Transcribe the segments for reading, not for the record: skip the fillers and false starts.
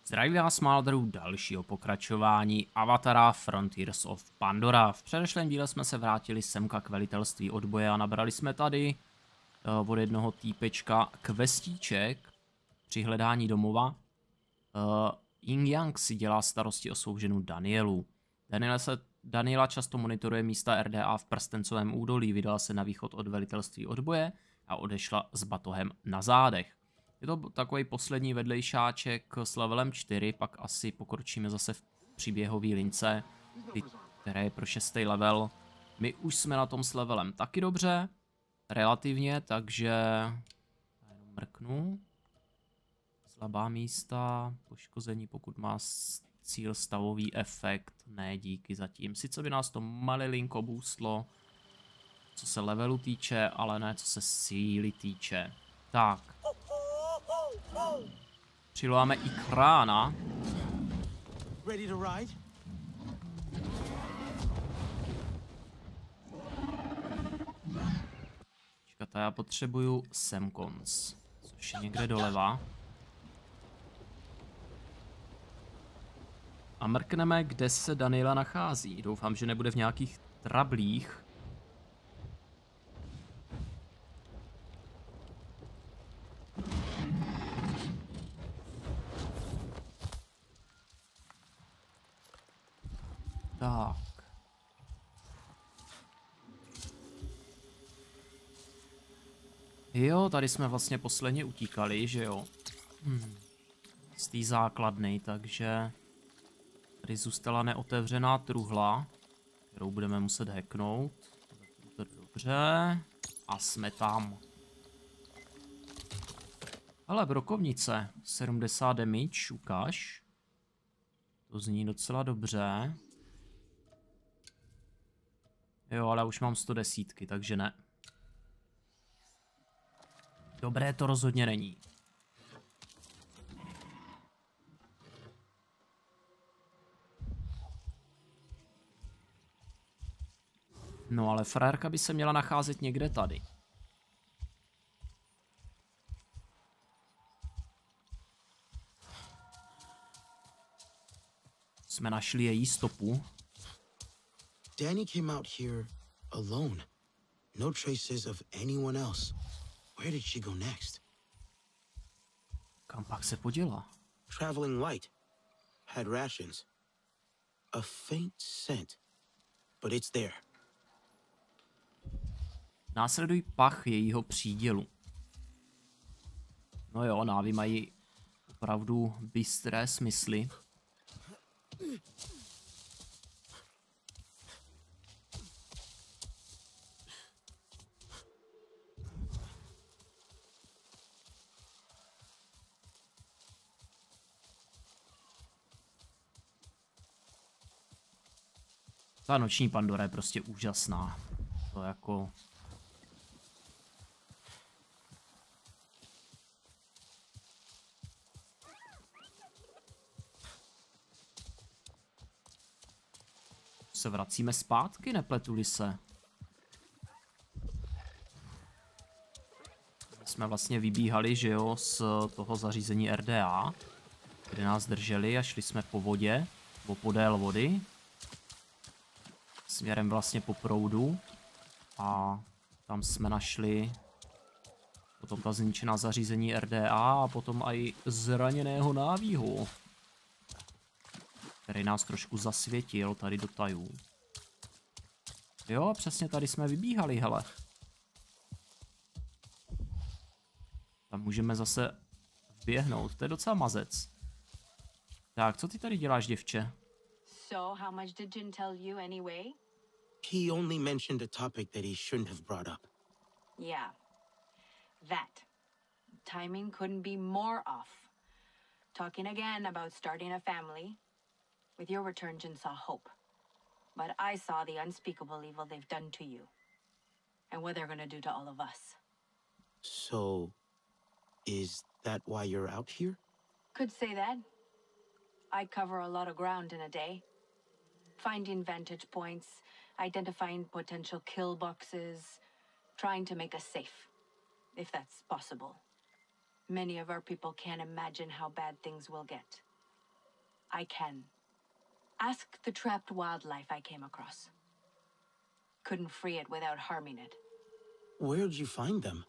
Zdraví vás, Malderů, dalšího pokračování Avatara Frontiers of Pandora. V předešlém díle jsme se vrátili semka k velitelství odboje a nabrali jsme tady od jednoho týpečka questíček při hledání domova. Ying Yang si dělá starosti o svou ženu Danielu. Daniela často monitoruje místa RDA v prstencovém údolí, vydala se na východ od velitelství odboje a odešla s batohem na zádech. Je to takový poslední vedlejšáček s levelem 4, pak asi pokročíme zase v příběhové lince, které je pro 6. level. My už jsme na tom s levelem taky dobře, relativně, takže jenom mrknu. Slabá místa, poškození, pokud má cíl stavový efekt, ne díky zatím. Sice by nás to malilinko boostlo, co se levelu týče, ale ne co se síly týče. Tak. Přilováme i krána. Čekajte, já potřebuju semkonc, což je někde doleva. A mrkneme, kde se Daniela nachází. Doufám, že nebude v nějakých trablích. Tak. Jo, tady jsme vlastně posledně utíkali, že jo? Z té základny, takže tady zůstala neotevřená truhla, kterou budeme muset hacknout. Dobře. A jsme tam. Hele, brokovnice. 70 damage, ukáž. To zní docela dobře. Jo, ale už mám 110, takže ne. Dobré to rozhodně není. No ale frérka by se měla nacházet někde tady. Jsme našli její stopu. Danny came out here alone. No traces of anyone else. Where did she go next? Kam pak se poděla? Traveling light. Had rations. A faint scent. But it's there. Následuj pach jejího přídělu. No jo, návy mají opravdu bystré smysly. Ta noční Pandora je prostě úžasná. To jako... Se vracíme zpátky, nepletuli se. Jsme vlastně vybíhali, že jo, z toho zařízení RDA, kde nás drželi a šli jsme po vodě, nebo podél vody. Směrem vlastně po proudu. A tam jsme našli potom ta zničená zařízení RDA a potom i zraněného návího, který nás trošku zasvětil tady do tajů. Jo, přesně tady jsme vybíhali, hele. Tam můžeme zase vběhnout, to je docela mazec. Tak, co ty tady děláš, děvče? So, how much did Jin tell you anyway? He only mentioned a topic that he shouldn't have brought up. Yeah. That. Timing couldn't be more off. Talking again about starting a family. With your return, Jin saw hope. But I saw the unspeakable evil they've done to you. And what they're gonna do to all of us. So, is that why you're out here? Could say that. I cover a lot of ground in a day. Finding vantage points, identifying potential kill boxes, trying to make us safe, if that's possible. Many of our people can't imagine how bad things will get. I can. Ask the trapped wildlife I came across. Couldn't free it without harming it. Where'd you find them?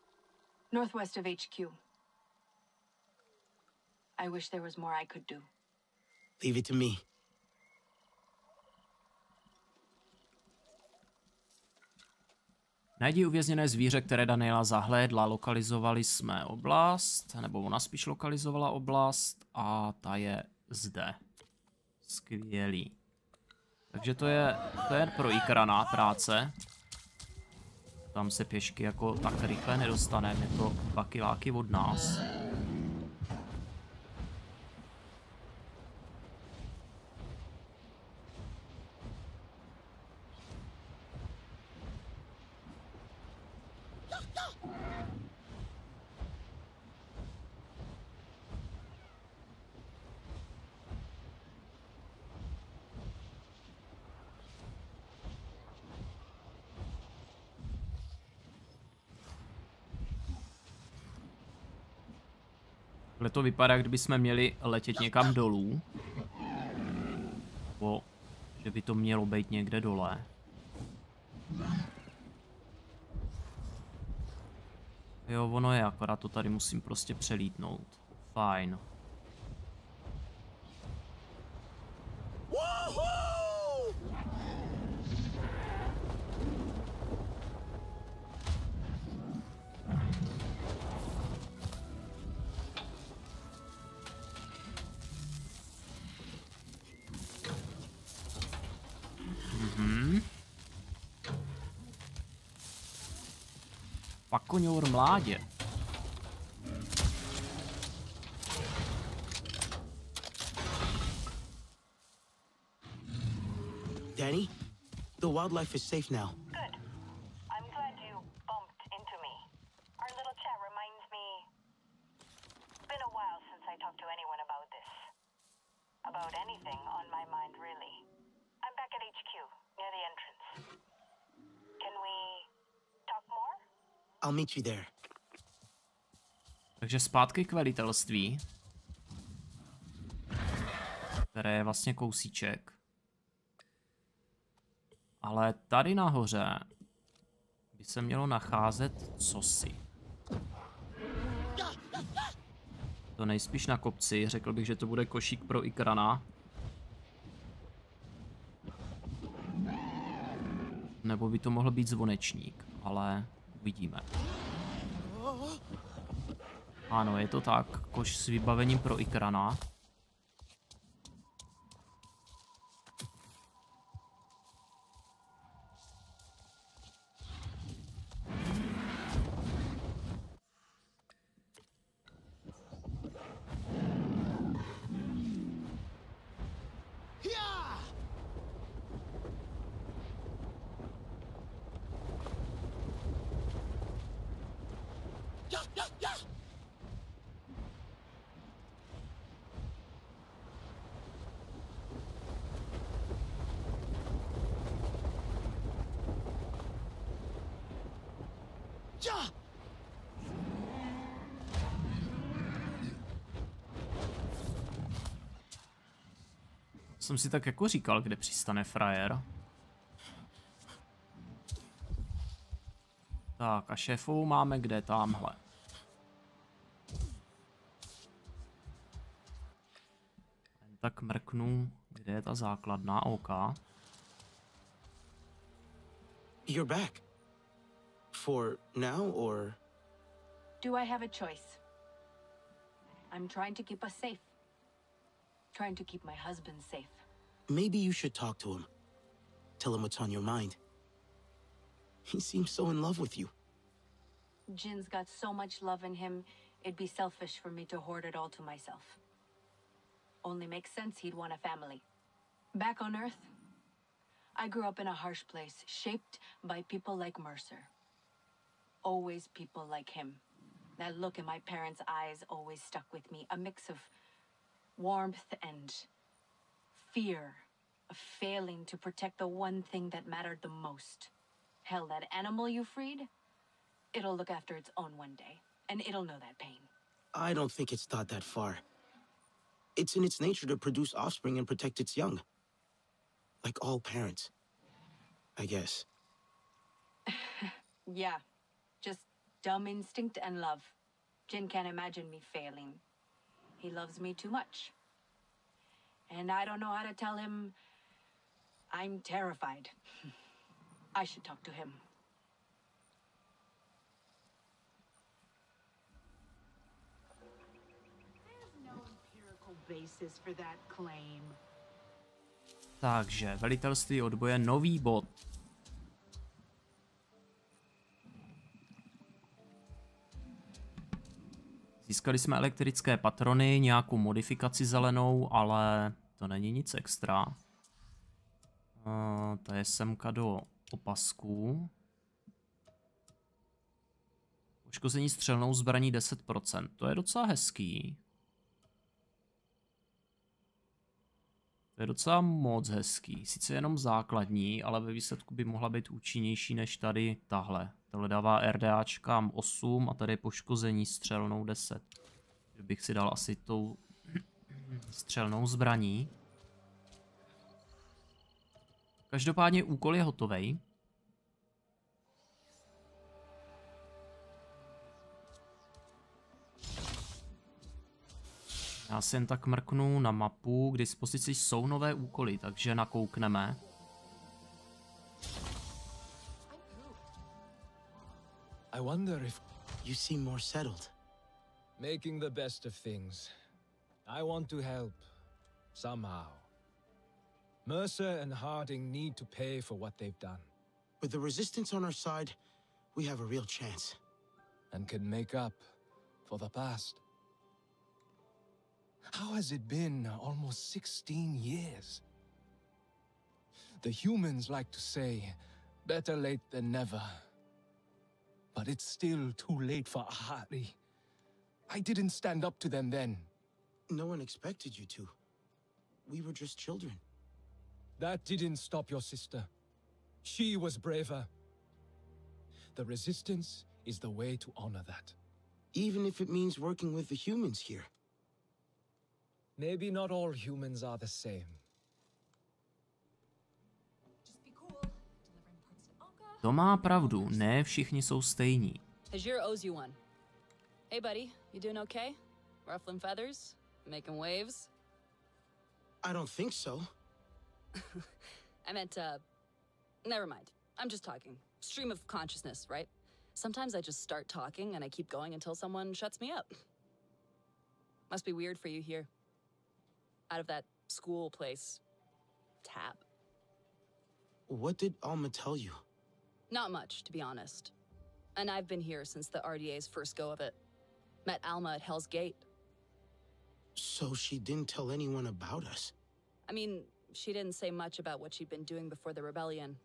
Northwest of HQ. I wish there was more I could do. Leave it to me. Najdi uvězněné zvíře, které Daniela zahlédla. Lokalizovali jsme oblast, nebo ona spíš lokalizovala oblast a ta je zde. Skvělý. Takže to je pro Ikrana práce. Tam se pěšky jako tak rychle nedostaneme, je to 2 kiláky od nás. Takhle to vypadá, kdybychom měli letět někam dolů. Nebo že by to mělo být někde dole. Jo, ono je, akorát to tady musím prostě přelítnout. Fajn. Pakoňour mládě. Danny, the wildlife is safe now. Good. I'm glad you bumped into me. Our little chat reminds me... It's been a while since I talked to anyone about this. About anything on my mind, really. I'm back at HQ, near the entrance. Can we talk more? I'll meet you there. Takže zpátky k velitelství. Které je vlastně kousíček. Ale tady nahoře by se mělo nacházet cosi. To nejspíš na kopci, řekl bych, že to bude košík pro Ikrana. Nebo by to mohl být zvonečník, ale uvidíme. Ano, je to tak, koš s vybavením pro Ikrana. Jsem si tak jako říkal, kde přistane frajer. Tak a šéfovou máme kde? Támhle. Jen tak mrknu, kde je ta základná, OK. You're back. For now, or... Do I have a choice? I'm trying to keep us safe. Trying to keep my husband safe. Maybe you should talk to him. Tell him what's on your mind. He seems so in love with you. Jin's got so much love in him, it'd be selfish for me to hoard it all to myself. Only makes sense he'd want a family. Back on Earth, I grew up in a harsh place, shaped by people like Mercer. Always people like him. That look in my parents' eyes always stuck with me, a mix of warmth and fear of failing to protect the one thing that mattered the most. Hell, that animal you freed, it'll look after its own one day, and it'll know that pain. I don't think it's thought that far. It's in its nature to produce offspring and protect its young. Like all parents, I guess. Yeah, just dumb instinct and love. Jin can't imagine me failing. He loves me too much. And I don't know how to tell him I'm terrified. I should talk to him. There's no empirical basis for that claim. Takže velitelství odboje, nový bod. Získali jsme elektrické patrony, nějakou modifikaci zelenou, ale to není nic extra. To je semka do opasků. Poškození střelnou zbraní 10%. To je docela hezký. To je docela moc hezký. Sice jenom základní, ale ve výsledku by mohla být účinnější než tady tahle. Tohle dává RDAčkám 8 a tady je poškození střelnou 10. Bych si dal asi tou střelnou zbraní. Každopádně úkol je hotovej. Já si jen tak mrknu na mapu, k dispozici jsou nové úkoly, takže nakoukneme. I wonder if You seem more settled. making the best of things. I want to help somehow. Mercer and Harding need to pay for what they've done With the resistance on our side, we have a real chance. and can make up for the past. How has it been almost 16 years? The humans like to say, better late than never. But it's still too late for Ahari. I didn't stand up to them then. No one expected you to. We were just children. That didn't stop your sister. She was braver. The resistance is the way to honor that. Even if it means working with the humans here. Maybe not all humans are the same. Just be cool. Delivering parts to Oka. To má pravdu, ne všichni jsou stejní. Azure owes you one. Hey, buddy, you doing okay? Ruffling feathers? Making waves? I don't think so. I meant, never mind. I'm just talking. Stream of consciousness, right? Sometimes I just start talking and I keep going until someone shuts me up. Must be weird for you here. Out of that school place. Tab. What did Alma tell you? Not much, to be honest. And I've been here since the RDA's first go of it. Met Alma at Hell's Gate. So she didn't tell anyone about us. I mean, she didn't say much about what she'd been doing before the rebellion.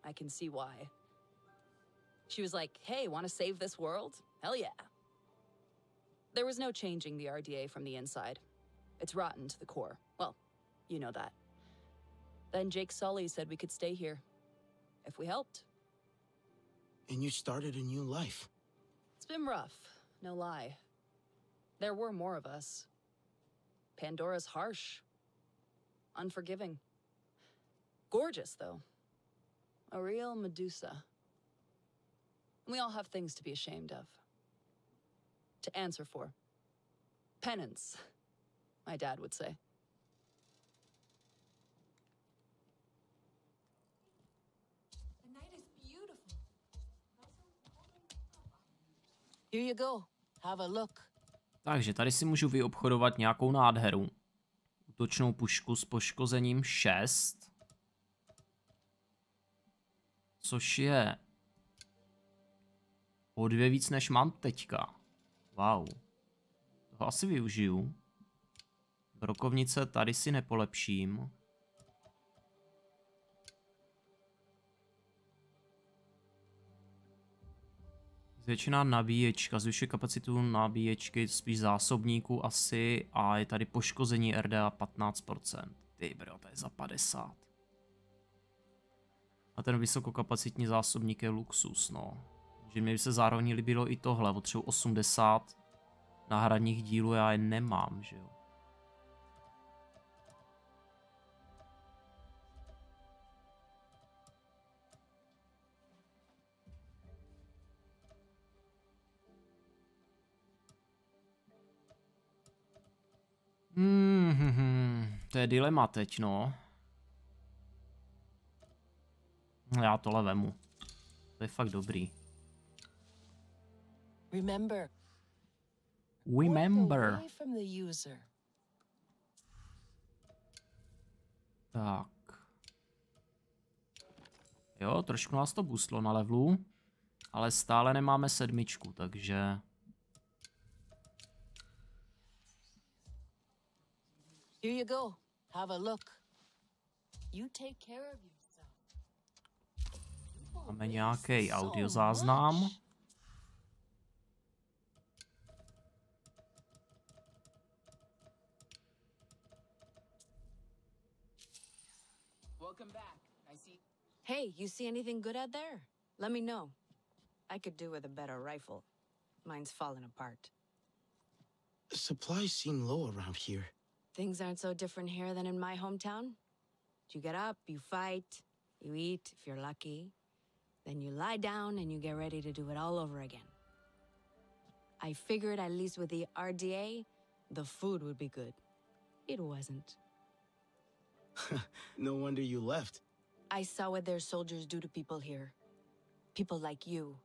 I can see why. She was like, hey, want to save this world? Hell yeah. There was no changing the RDA from the inside. It's rotten to the core. Well, you know that. Then Jake Sully said we could stay here. If we helped. And you started a new life. It's been rough, no lie. There were more of us. Pandora's harsh. Unforgiving. Gorgeous, though. A real Medusa. We all have things to be ashamed of. To answer for. Penance, my dad would say. The night is beautiful. Here you go. Have a look. Takže tady si můžu vyobchodovat nějakou nádheru. Útočnou pušku s poškozením 6. Což je o 2 víc, než mám teďka. Wow. Toho asi využiju. Brokovnice tady si nepolepším. Zvětšená nabíječka, zvyšuje kapacitu nabíječky, spíš zásobníků asi, a je tady poškození RDA 15%. Ty bro, to je za 50. A ten vysokokapacitní zásobník je luxus, no. Že mě by se zároveň líbilo i tohle, potřebuji 80 náhradních dílů, já je nemám, že jo. To je dilema teď, no. Já tohle vemu. To je fakt dobrý. Remember. Remember. Walk away from the user. Tak. Jo, trošku nás to buslo na levelu, ale stále nemáme 7, takže... Here you go. Have a look. You take care of yourself. Máme nějaký audiozáznam. Welcome back. I see. Hey, you see anything good out there? Let me know. I could do with a better rifle. Mine's falling apart. Supplies seem low around here. Things aren't so different here than in my hometown. You get up, you fight, you eat if you're lucky. Then you lie down and you get ready to do it all over again. I figured at least with the RDA, the food would be good. It wasn't. No wonder you left. I saw what their soldiers do to people here. People like you.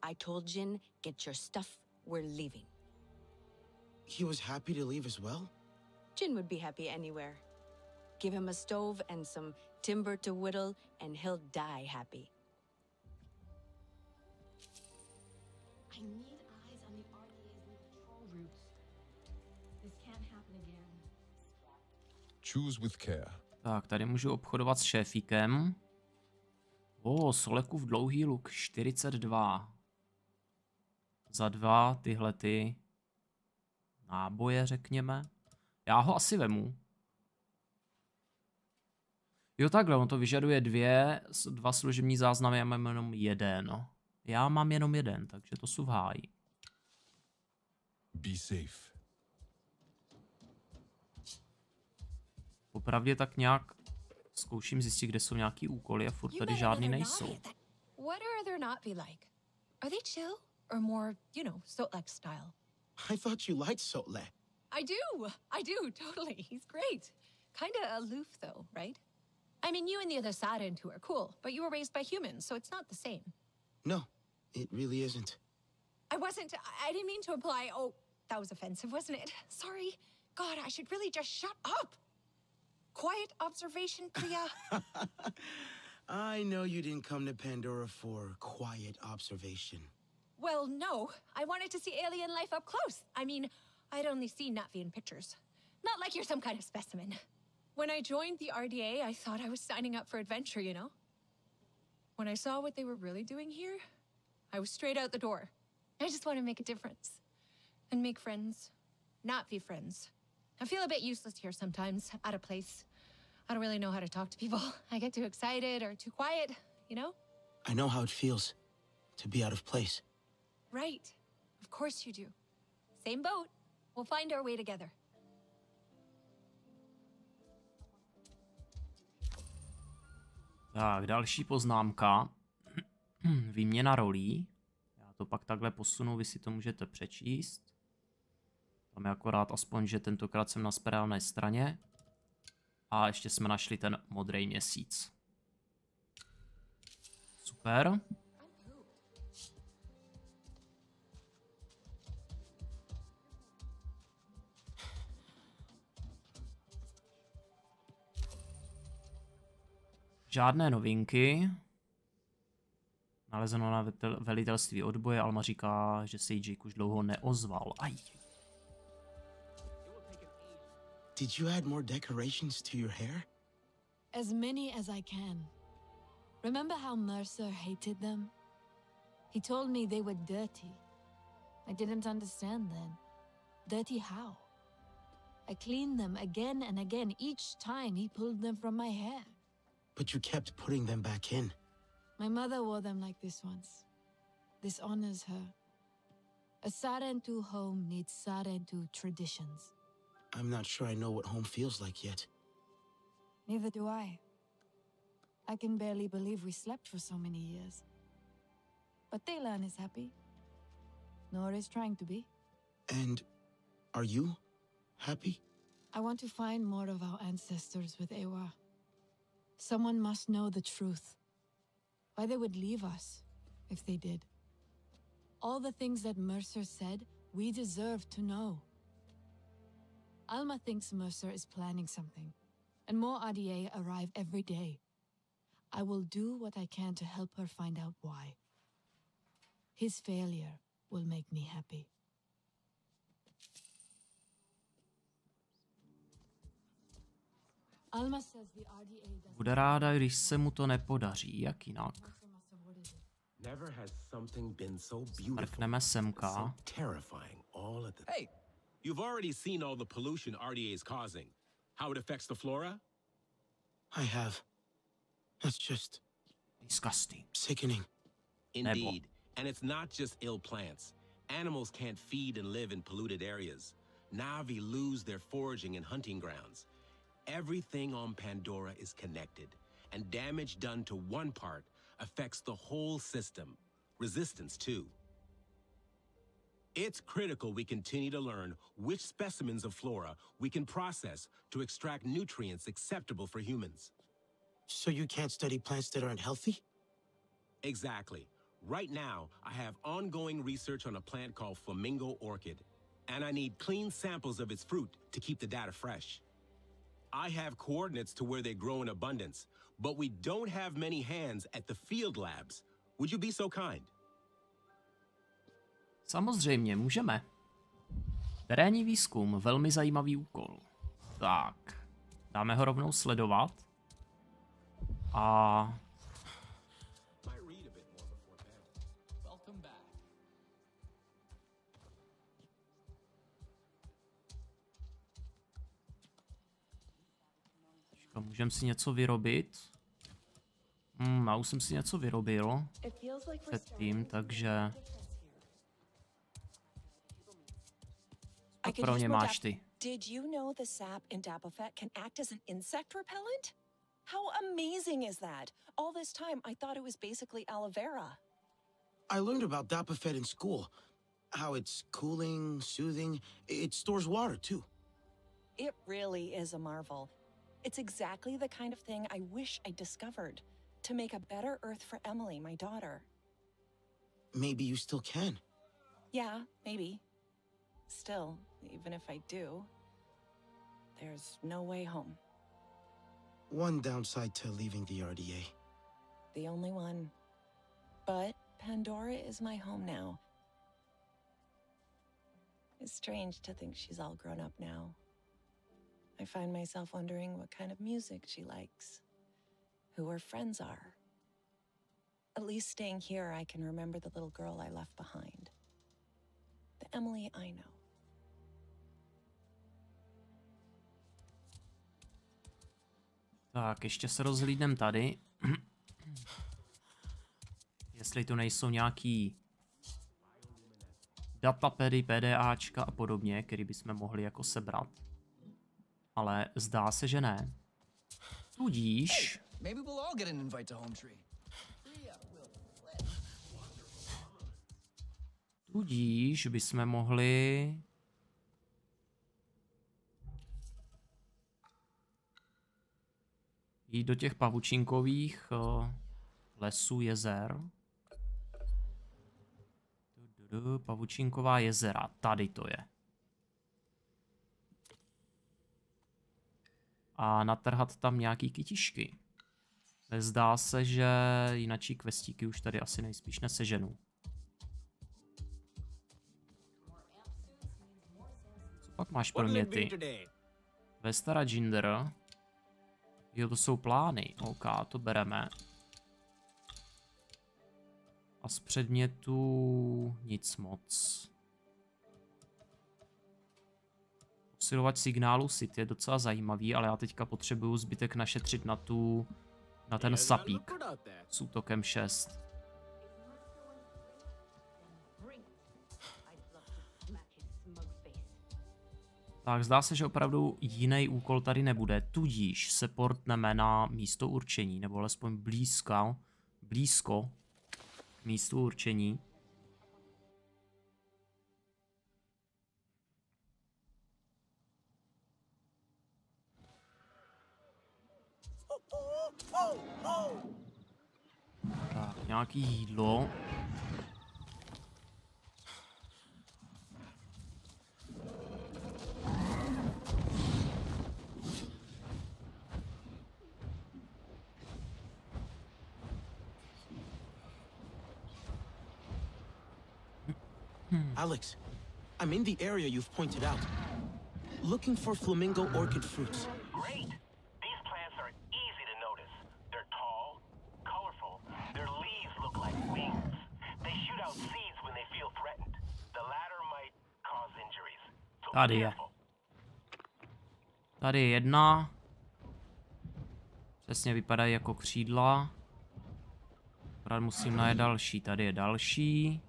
I told Jin, get your stuff, we're leaving. He was happy to leave as well? Jin would be happy anywhere. Give him a stove and some timber to whittle, and he'll die happy. I need eyes on the RDA's new patrol routes. This can't happen again. Choose with care. Tak, tady můžu obchodovat s šéfíkem. Solekův dlouhý luk, 42. Za 2 tyhle ty náboje, řekněme. Já ho asi vemu. Jo, takhle, on to vyžaduje 2 služební záznamy, já mám jenom 1. Já mám jenom 1, takže to jsou v háji. Be safe. Popravdě tak nějak zkouším zjistit, kde jsou nějaký úkoly a furt tady žádný nejsou. What are there not be like? Are they chill or more, you know, Sotlek style? I thought you liked Sotle. I do, totally. He's great. Kinda aloof though, right? I mean, you and the other Sarentu are cool, but you were raised by humans, so it's not the same. No, it really isn't. I didn't mean to imply, oh, that was offensive, wasn't it? Sorry. God, I should really just shut up. Quiet observation, Priya. I know you didn't come to Pandora for quiet observation. Well, no. I wanted to see alien life up close. I mean, I'd only seen Natvi in pictures. Not like you're some kind of specimen. When I joined the RDA, I thought I was signing up for adventure, you know? When I saw what they were really doing here, I was straight out the door. I just want to make a difference. And make friends. Natvi friends. I feel a bit useless here sometimes, out of place. I don't really know how to talk to people. I get too excited or too quiet, you know? I know how it feels to be out of place. Right. Of course you do. Same boat. We'll find our way together. Tak, další poznámka. Výměna rolí. Já to pak takhle posunu, vy si to můžete přečíst. Tam je akorát aspoň, že tentokrát jsem na správné straně. A ještě jsme našli ten modrý měsíc. Super. Žádné novinky. Nalezeno na velitelství odboje. Alma říká, že se jí Jake už dlouho neozval. Aj. Did you add more decorations to your hair? As many as I can. Remember how Mercer hated them? He told me they were dirty. I didn't understand then. Dirty how? I cleaned them again and again each time he pulled them from my hair. But you kept putting them back in. My mother wore them like this once. This honors her. A Sarentu home needs Sarentu traditions. I'm not sure I know what home feels like yet. Neither do I. I can barely believe we slept for so many years. But Thaylan is happy. Nora is trying to be. And are you happy? I want to find more of our ancestors with Ewa. Someone must know the truth. Why they would leave us, if they did. All the things that Mercer said, we deserve to know. Alma thinks Mercer is planning something, and more RDA arrive every day. I will do what I can to help her find out why. His failure will make me happy. Alma says the RDA doesn't... Bude ráda, když se mu to nepodaří, jak jinak. Never has something been so beautiful. Mrkneme semka. So terrifying all at the... Hey, you've already seen all the pollution RDA is causing. How it affects the flora? I have. That's just... disgusting. Sickening. Indeed. And it's not just ill plants. Animals can't feed and live in polluted areas. Na'vi lose their foraging and hunting grounds. Everything on Pandora is connected, and damage done to one part affects the whole system. Resistance, too. It's critical we continue to learn which specimens of flora we can process to extract nutrients acceptable for humans. So you can't study plants that aren't healthy? Exactly. Right now, I have ongoing research on a plant called flamingo orchid, and I need clean samples of its fruit to keep the data fresh. I have coordinates to where they grow in abundance, but we don't have many hands at the field labs. Would you be so kind? Samozřejmě, můžeme. Terénní výzkum, velmi zajímavý úkol. Tak, dáme ho rovnou sledovat. A... můžeme si něco vyrobit. Já už jsem si něco vyrobil předtím, takže... A pro ně máš ty. Did you know the sap in Dapofet can act as an insect repellent? How amazing is that? All this time I thought it was basically aloe vera. I learned about Dapofet in school. How it's cooling, soothing. It stores water, too. It really is a marvel. It's exactly the kind of thing I wish I discovered to make a better Earth for Emily, my daughter. Maybe you still can. Yeah, maybe. Still, even if I do, there's no way home. One downside to leaving the RDA. The only one. But Pandora is my home now. It's strange to think she's all grown up now. I find myself wondering what kind of music she likes, who her friends are. At least staying here, I can remember the little girl I left behind. The Emily I know. Tak, ještě se rozhlídnem tady. Jestli to nejsou nějaký datapedy, PDAčka a podobně, který bychom mohli jako sebrat. Ale zdá se, že ne. Tudíž... Tudíž bychom mohli... jít do těch pavučinkových lesů, jezer. Pavučinková jezera, tady to je. A natrhat tam nějaký kytišky. Zdá se, že jinačí questíky už tady asi nejspíš neseženu. Co pak máš pro mě ty? Vestara Ginder. Jo, to jsou plány. OK, to bereme. A z předmětů nic moc. Posilovat signálu SIT je docela zajímavý, ale já teďka potřebuju zbytek našetřit na ten sapík s útokem 6. Tak zdá se, že opravdu jiný úkol tady nebude, tudíž se portneme na místo určení, nebo alespoň blízko k místu určení. Tak, nějaký jídlo. Alex, I'm in the area you've pointed out. Looking for flamingo orchid fruits. Great! These plants are easy to notice. They're tall, colorful, their leaves look like wings. They shoot out seeds when they feel threatened. The latter might cause injuries. So Tady je. Tady je jedna. Přesně vypadají jako křídla. Akorát musím najít další. Tady je další.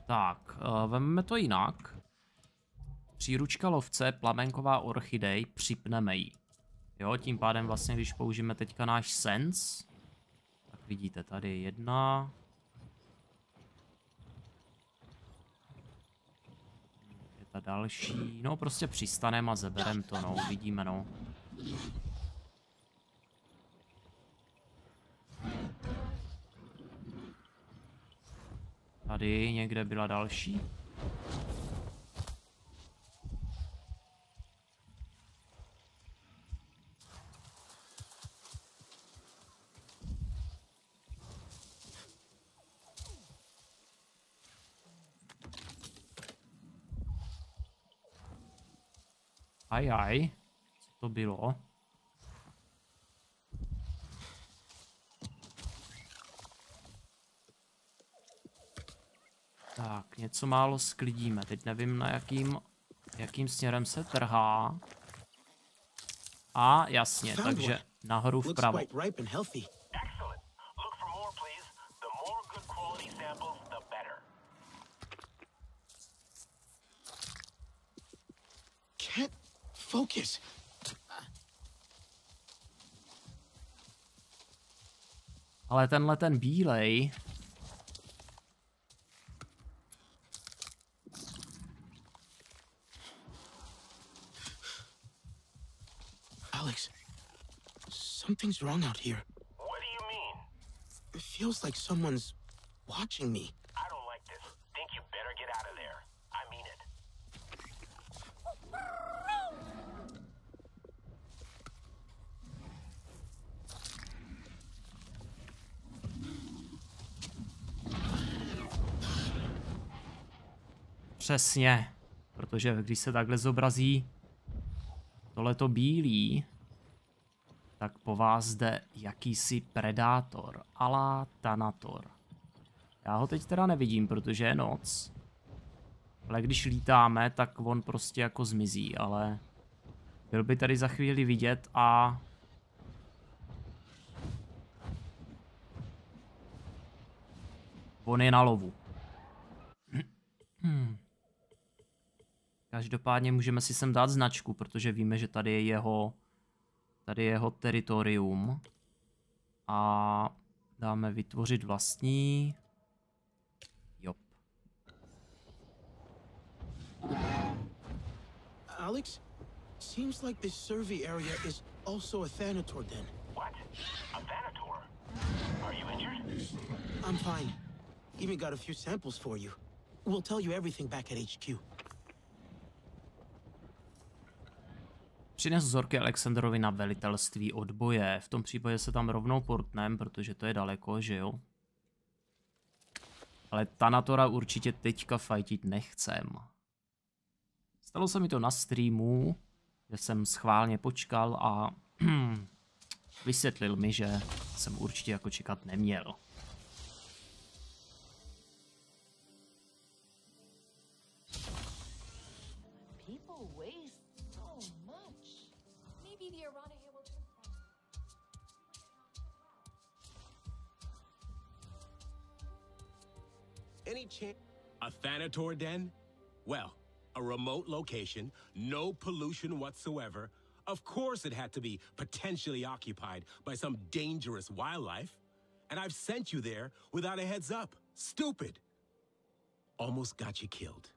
Tak, vezmeme to jinak. Příručka lovce, plamenková orchidej, připneme ji. Jo, tím pádem vlastně, když použijeme teďka náš sense, tak vidíte, tady je jedna. Je ta další. No, prostě přistaneme a zeberem to, no, vidíme, no. Tady někde byla další. Ajaj, co to bylo? Tak, něco málo sklidíme. Teď nevím, na jakým směrem se trhá. A jasně, takže nahoru vpravo. Can't focus. Ale tenhle ten bílej. Alex, something's wrong out here. What do you mean? It feels like someone's watching me. I don't like this. Think you better get out of there. I mean it. Přesně, protože když se takhle zobrazí tohleto bílý, tak po vás jde jakýsi predátor, a la Thanator. Já ho teď teda nevidím, protože je noc. Ale když lítáme, tak on prostě jako zmizí, ale byl by tady za chvíli vidět a... on je na lovu. Každopádně můžeme si sem dát značku, protože víme, že tady je jeho teritorium. A dáme vytvořit vlastní. Jop. Alex, seems like this survey area is also a Thanator den. What? A Thanator? Are you injured? I'm fine. Even got a few samples for you. We'll tell you everything back at HQ. Přines vzorky Alexandrovi na velitelství odboje. V tom případě se tam rovnou portnem, protože to je daleko, že jo? Ale Thanatora určitě teďka fajtit nechcem. Stalo se mi to na streamu, že jsem schválně počkal a vysvětlil mi, že jsem určitě jako čekat neměl. A Thanator den? Well, a remote location, no pollution whatsoever. Of course it had to be potentially occupied by some dangerous wildlife. And I've sent you there without a heads up. Stupid. Almost got you killed.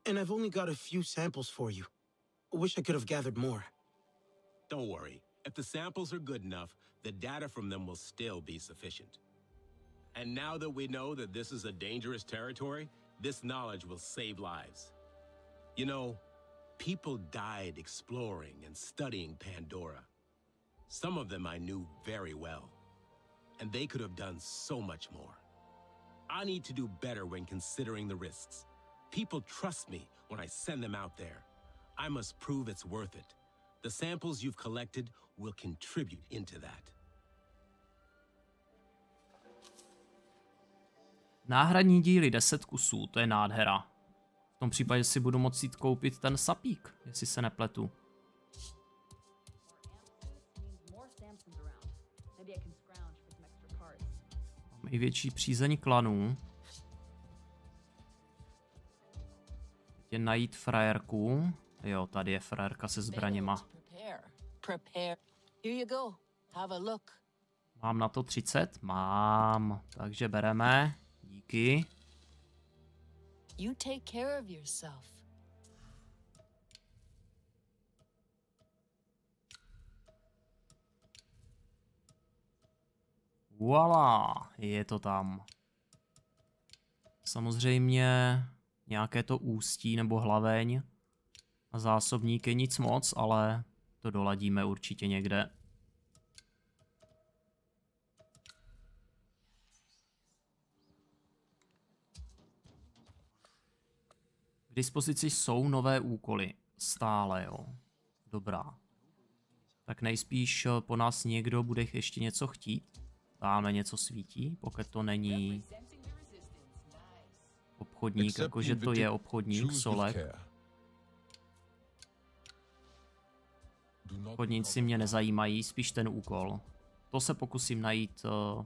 And I've only got a few samples for you. Wish I could have gathered more. Don't worry. If the samples are good enough, the data from them will still be sufficient. And now that we know that this is a dangerous territory, this knowledge will save lives. You know, people died exploring and studying Pandora. Some of them I knew very well, and they could have done so much more. I need to do better when considering the risks. People trust me when I send them out there. I must prove it's worth it. The samples you've collected will contribute into that. Náhradní díly 10 kusů, to je nádhera. V tom případě si budu moct jít koupit ten sapík, jestli se nepletu. Největší přízeň klanů. Je najít frajerku. Jo, tady je frajerka se zbraněma. Mám na to 30? Mám. Takže bereme. Díky. You take care of yourself. Voilà, je to tam. Samozřejmě nějaké to ústí nebo hlaveň a zásobníky nic moc, ale to doladíme určitě někde. K dispozici jsou nové úkoly. Stále, jo. Dobrá. Tak nejspíš po nás někdo bude ještě něco chtít. Tamhle něco svítí, pokud to není obchodník, jakože to je obchodník, Solek. Obchodníci mě nezajímají, spíš ten úkol. To se pokusím najít v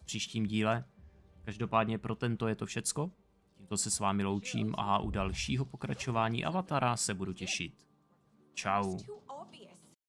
příštím díle. Každopádně pro tento je to všecko. Tímto se s vámi loučím a u dalšího pokračování Avatara se budu těšit. Čau.